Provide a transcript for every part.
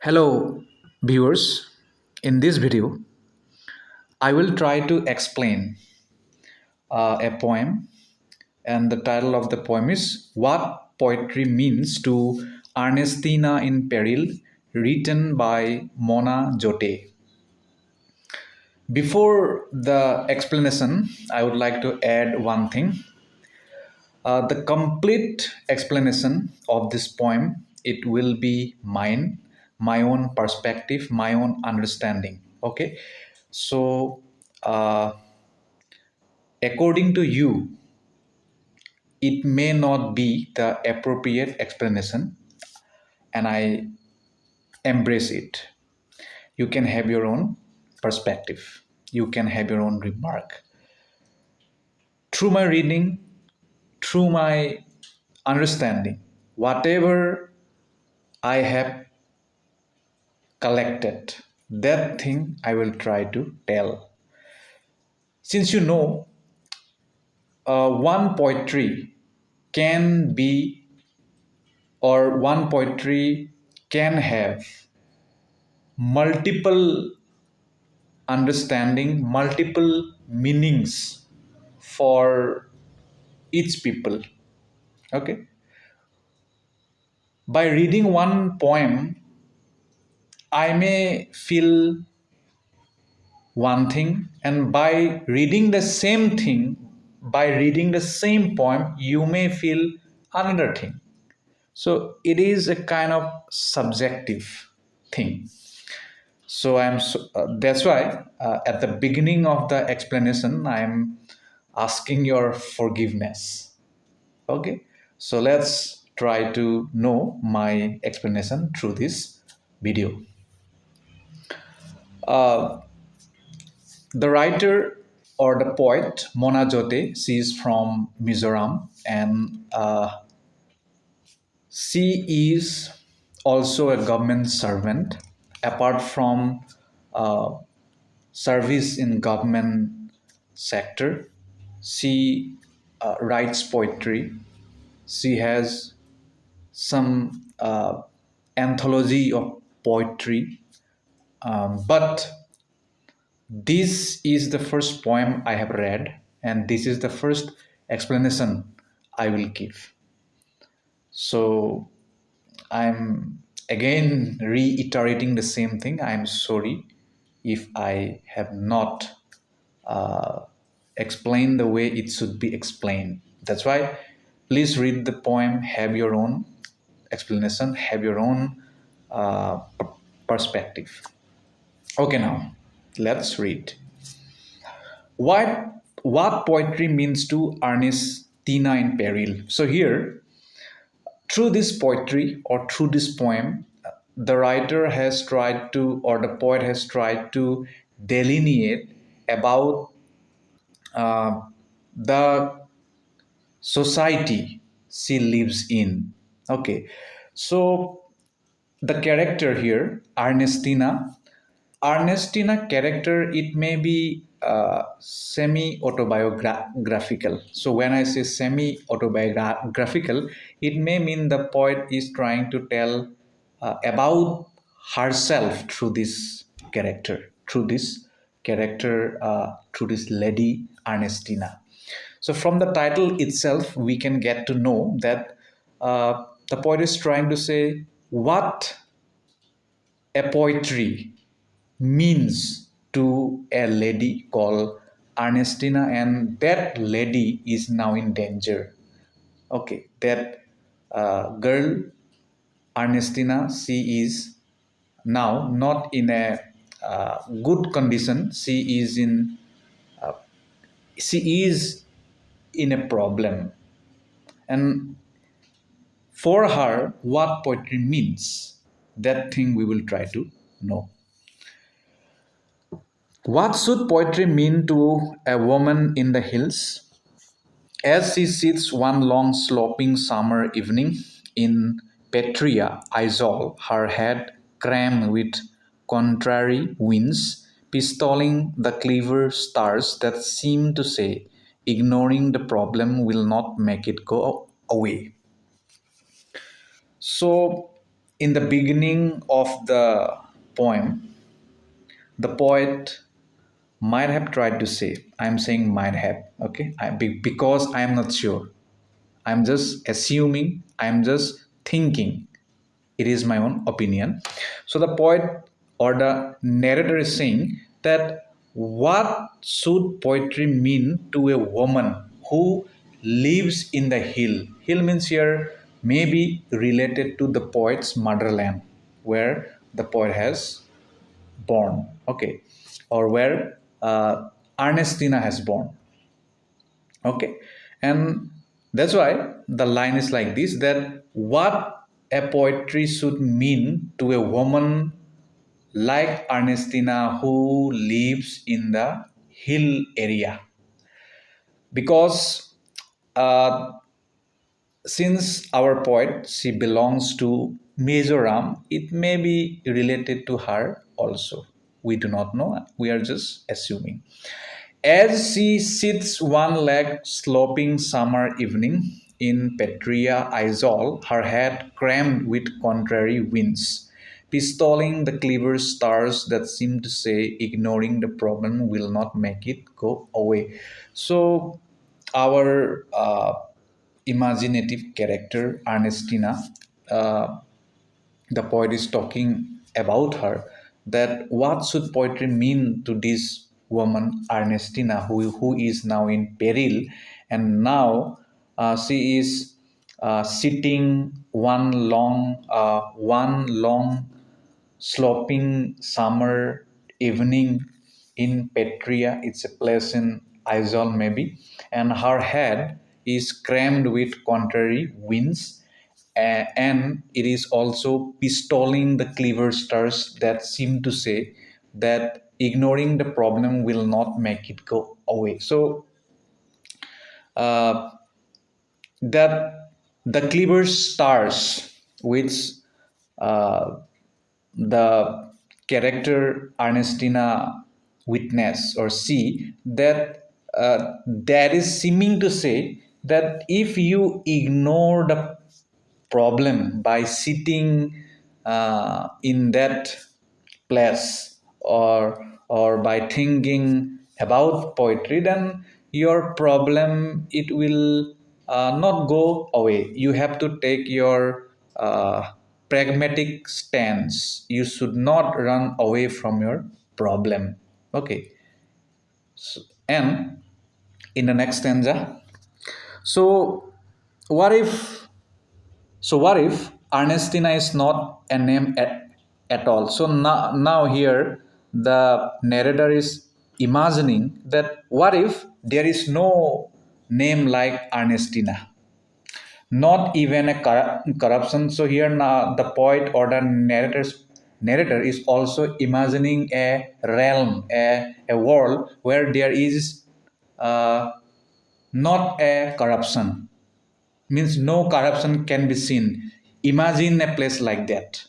Hello, viewers. In this video, I will try to explain a poem, and the title of the poem is What Poetry Means to Ernestina in Peril, written by Mona Zote. Before the explanation, I would like to add one thing. The complete explanation of this poem, it will be mine, my own perspective, my own understanding. Okay, so uh, according to you, it may not be the appropriate explanation, and I embrace it. You can have your own perspective. You can have your own remark. Through my reading, through my understanding, whatever I have collected, that thing I will try to tell. Since you know, one poetry can be, or one poetry can have multiple understanding, multiple meanings for each people. Okay, by reading one poem, I may feel one thing, and by reading the same thing, by reading the same poem, you may feel another thing. So it is a kind of subjective thing. So that's why at the beginning of the explanation I'm asking your forgiveness. Okay, so let's try to know my explanation through this video. uh, The writer or the poet Mona Zote, she is from Mizoram, and she is also a government servant. Apart from uh, service in government sector, she writes poetry. She has some anthology of poetry, but this is the first poem I have read, and this is the first explanation I will give. So I'm again reiterating the same thing. I'm sorry if I have not explained the way it should be explained. That's why please read the poem, have your own explanation, have your own perspective. Okay, now let's read. What poetry means to Ernestina in Peril. So here, through this poetry or through this poem, the writer has tried to, or the poet has tried to delineate about uh, the society she lives in. Okay, so the character here, Ernestina character, it may be semi-autobiographical. So when I say semi-autobiographical, it may mean the poet is trying to tell about herself through this character, through this lady Ernestina. So from the title itself, we can get to know that the poet is trying to say what a poetry means to a lady called Ernestina, and that lady is now in danger. Okay, that girl Ernestina, she is now not in a good condition. She is in a problem, and for her, what poetry means, that thing we will try to know. What should poetry mean to a woman in the hills? As she sits one long sloping summer evening in Petria, Isol, her head crammed with contrary winds, pistoling the clever stars that seem to say, ignoring the problem will not make it go away. So in the beginning of the poem, the poet might have tried to say, I'm saying might have, okay, because I'm not sure. I'm just assuming, I'm just thinking. It is my own opinion. So the poet or the narrator is saying that what should poetry mean to a woman who lives in the hill? Hill means here maybe related to the poet's motherland, where the poet has born, okay, or where Ernestina has born, okay. And that's why the line is like this, that what a poetry should mean to a woman like Ernestina who lives in the hill area, because uh, since our poet, she belongs to Mizoram, it may be related to her also. We do not know, we are just assuming. As she sits one leg sloping summer evening in Petria Isle, her head crammed with contrary winds, pistoling the clever stars that seem to say ignoring the problem will not make it go away. So our imaginative character Ernestina, uh, the poet is talking about her, that what should poetry mean to this woman Ernestina, who is now in peril, and now she is sitting one long sloping summer evening in Petria. It's a place in Isle maybe, and her head is crammed with contrary winds, and it is also pistoling the clever stars that seem to say that ignoring the problem will not make it go away. So uh, that the clever stars which uh, the character Ernestina witness or see, that that is seeming to say that if you ignore the problem by sitting in that place, or by thinking about poetry, then your problem it will not go away. You have to take your pragmatic stance. You should not run away from your problem, okay. And in the next stanza, so what if what if Ernestina is not a name at all? So now here the narrator is imagining that what if there is no name like Ernestina, not even a corruption. So here now the poet or the narrator is also imagining a realm, a world where there is uh, not a corruption, means no corruption can be seen. Imagine a place like that,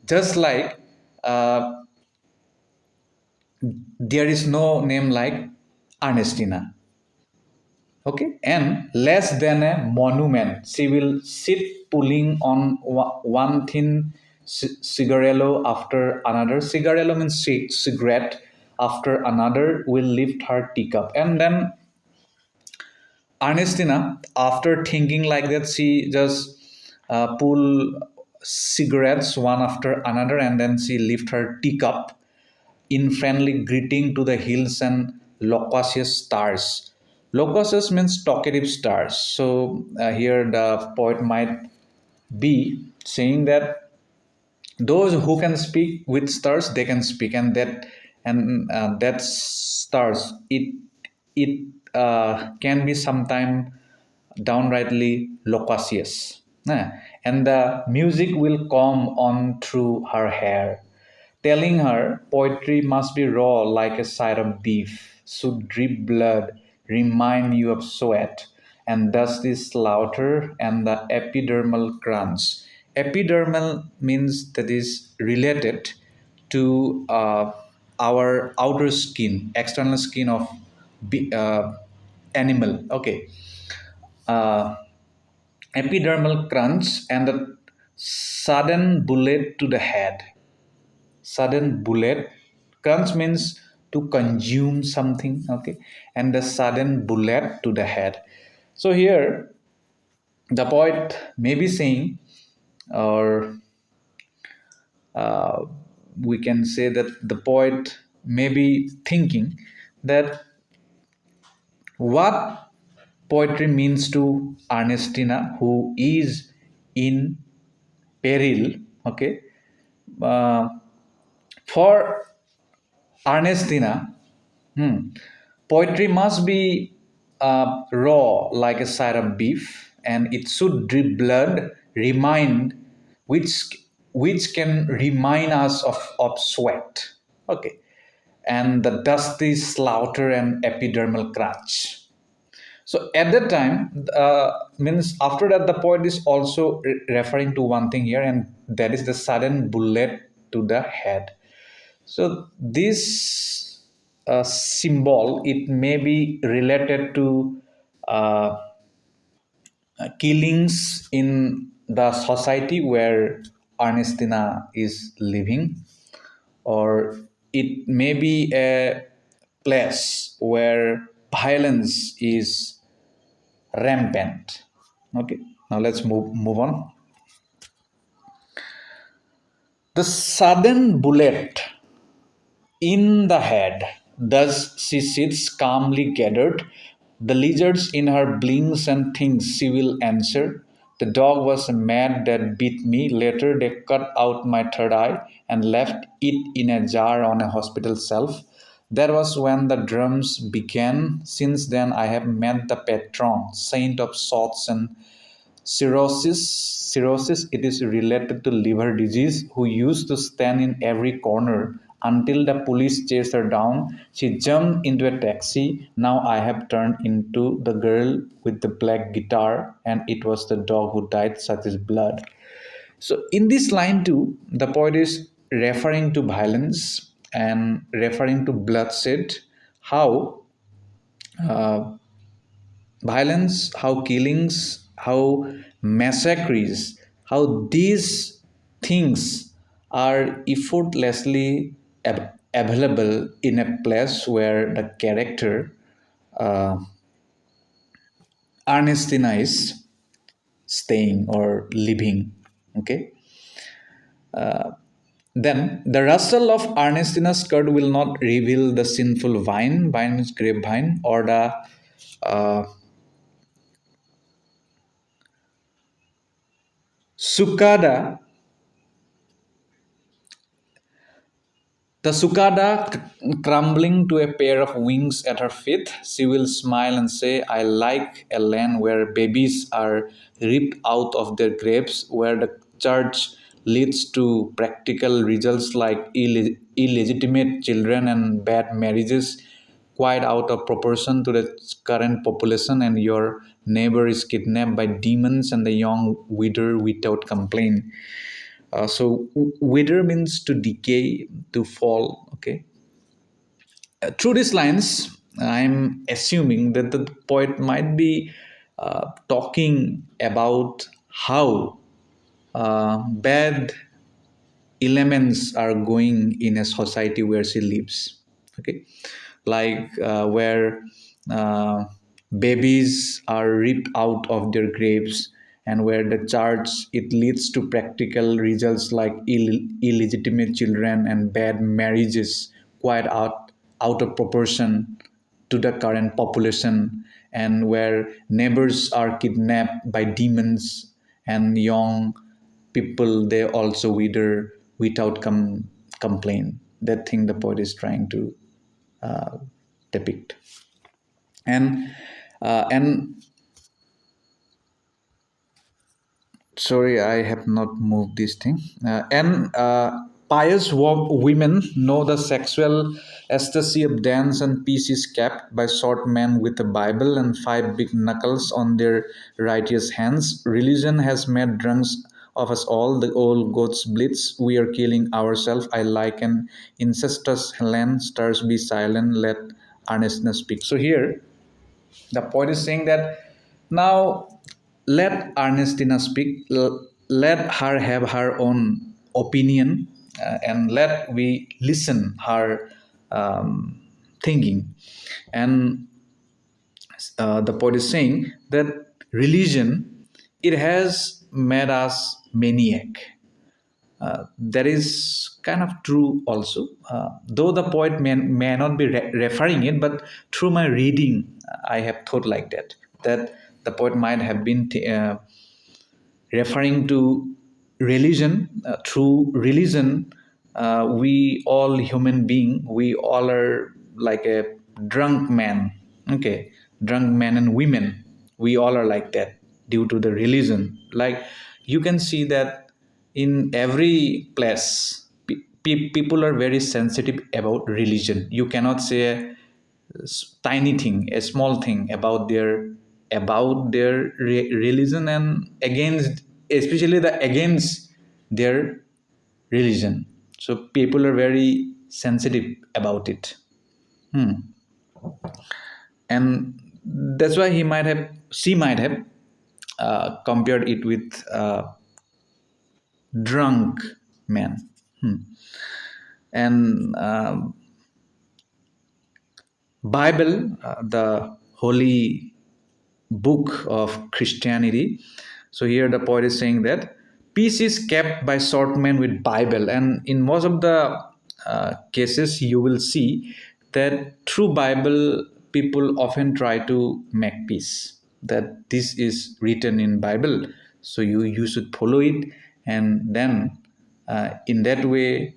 just like uh, there is no name like Ernestina, okay. And less than a monument, she will sit pulling on one thin cigarello after another. Cigarello means cigarette. After another will lift her teacup, and then Ernestina, after thinking like that, she just pull cigarettes one after another, and then she lift her teacup in friendly greeting to the hills and loquacious stars. Loquacious means talkative stars. So here the poet might be saying that those who can speak with stars, they can speak, and that stars it can be sometime downrightly loquacious. And the music will come on through her hair, telling her poetry must be raw like a side of beef, should drip blood, remind you of sweat, and thus this slaughter and the epidermal crunch. Epidermal means that is related to our outer skin, external skin of animal. Okay, uh, epidermal crunch and the Sudden bullet to the head. Sudden bullet. Crunch means to consume something, okay, and the sudden bullet to the head. So here the poet may be saying, or uh, we can say that the poet may be thinking that what poetry means to Ernestina, who is in peril, okay. uh, for Ernestina, poetry must be raw like a side of beef, and it should drip blood, remind which which can remind us of sweat. Okay, and the dusty slaughter and epidermal crunch. So at that time, means after that, the poet is also referring to one thing here, and that is the sudden bullet to the head. So this symbol, it may be related to uh, killings in the society where Ernestina is living, or it may be a place where violence is rampant. Okay, now let's move on. The sudden bullet in the head. Thus she sits calmly gathered. The lizards in her blinks and thinks she will answer. The dog was mad that beat me. Later they cut out my third eye and left it in a jar on a hospital shelf. That was when the drums began. Since then I have met the patron, saint of sorts and cirrhosis, it is related to liver disease, who used to stand in every corner until the police chased her down. She jumped into a taxi. Now I have turned into the girl with the black guitar, and it was the dog who died, such as blood. So in this line too, the poet is referring to violence and referring to bloodshed, how uh, violence, how killings, how massacres, how these things are effortlessly available in a place where the character uh, Ernestina is staying or living. Okay. Then the rustle of Ernestina's skirt will not reveal the sinful vine is grapevine, or the uh, sucada. The cicada crumbling to a pair of wings at her feet, she will smile and say, I like a land where babies are ripped out of their graves, where the church leads to practical results like illegitimate children and bad marriages, quite out of proportion to the current population, and your neighbor is kidnapped by demons and the young widow without complaint. So wither means to decay, to fall. Okay. Through these lines, I'm assuming that the poet might be talking about how bad elements are going in a society where she lives. Okay, like where uh, babies are ripped out of their graves, and where the church, it leads to practical results like illegitimate children and bad marriages, quite out of proportion to the current population, and where neighbors are kidnapped by demons, and young people, they also wither without complaint. That thing the poet is trying to uh, depict. And sorry, I have not moved this thing. And pious women know the sexual ecstasy of dance, and peace is kept by short men with a Bible and five big knuckles on their righteous hands. Religion has made drunks of us all. The old goats blitz. We are killing ourselves. I like an incestuous land. Stars be silent. Let earnestness speak. So here the poet is saying that now let Ernestina speak. let her have her own opinion, and let we listen her um, thinking. And the poet is saying that religion, it has made us maniac. That is kind of true also, though the poet may not be referring it, but through my reading, I have thought like that, that the poet might have been referring to religion. Through religion, we all human being, we all are like a drunk man. Okay, drunk men and women, we all are like that due to the religion. Like, you can see that in every place, people are very sensitive about religion. You cannot say tiny thing, a small thing about their religion, and against, especially the against their religion. So people are very sensitive about it. Hmm. And that's why she might have compared it with drunk man. Hmm. And Bible, the holy book of Christianity. So here the poet is saying that peace is kept by short men with Bible, and in most of the cases, you will see that through Bible, people often try to make peace. That this is written in Bible, so you should follow it, and then in that way,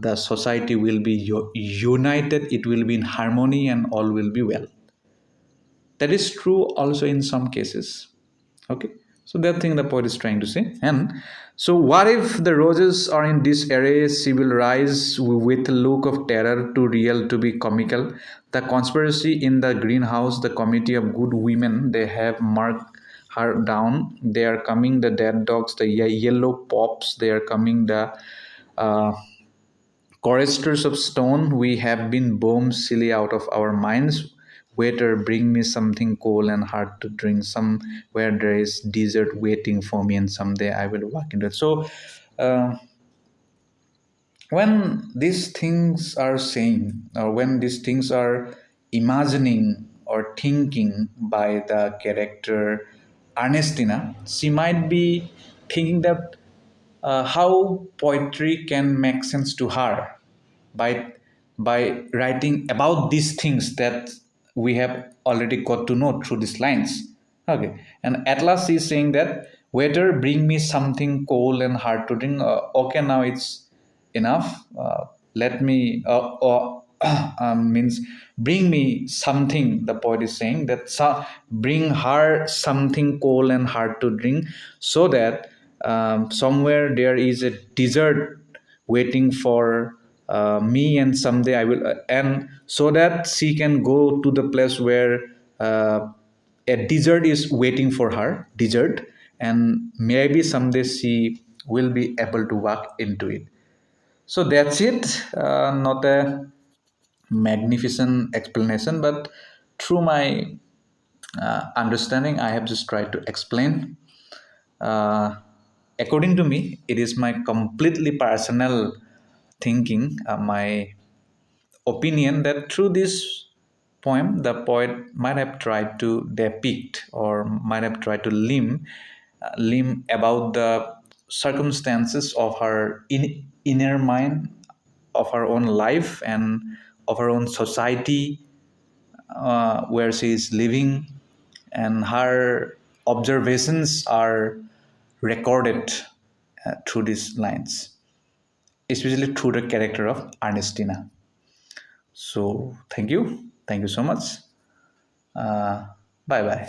the society will be united. It will be in harmony, and all will be well. That is true also in some cases. Okay, so that thing the poet is trying to say. And so what if the roses are in disarray, she will rise with a look of terror, too real to be comical. The conspiracy in the greenhouse, the committee of good women, they have marked her down. They are coming, the dead dogs, the yellow pops, they are coming, the uh, choristers of stone, we have been bombed silly out of our minds. Waiter, bring me something cold and hard to drink. Somewhere there is dessert waiting for me, and someday I will walk into it. So, uh, when these things are saying, or when these things are imagining or thinking by the character Ernestina, she might be thinking that how poetry can make sense to her by writing about these things that we have already got to know through these lines. Okay, and at last he's saying that waiter, bring me something cold and hard to drink. Okay, now it's enough. Let me or means bring me something. The poet is saying that bring her something cold and hard to drink, so that somewhere there is a dessert waiting for me, and someday I will, and so that she can go to the place where a dessert is waiting for her, dessert, and maybe someday she will be able to walk into it. So that's it. Not a magnificent explanation, but through my understanding, I have just tried to explain. Uh, According to me, it is my completely personal thinking, my opinion, that through this poem, the poet might have tried to depict, or might have tried to limn about the circumstances of her inner mind, of her own life, and of her own society where she is living, and her observations are recorded through these lines, especially through the character of Ernestina. So thank you so much. Bye bye.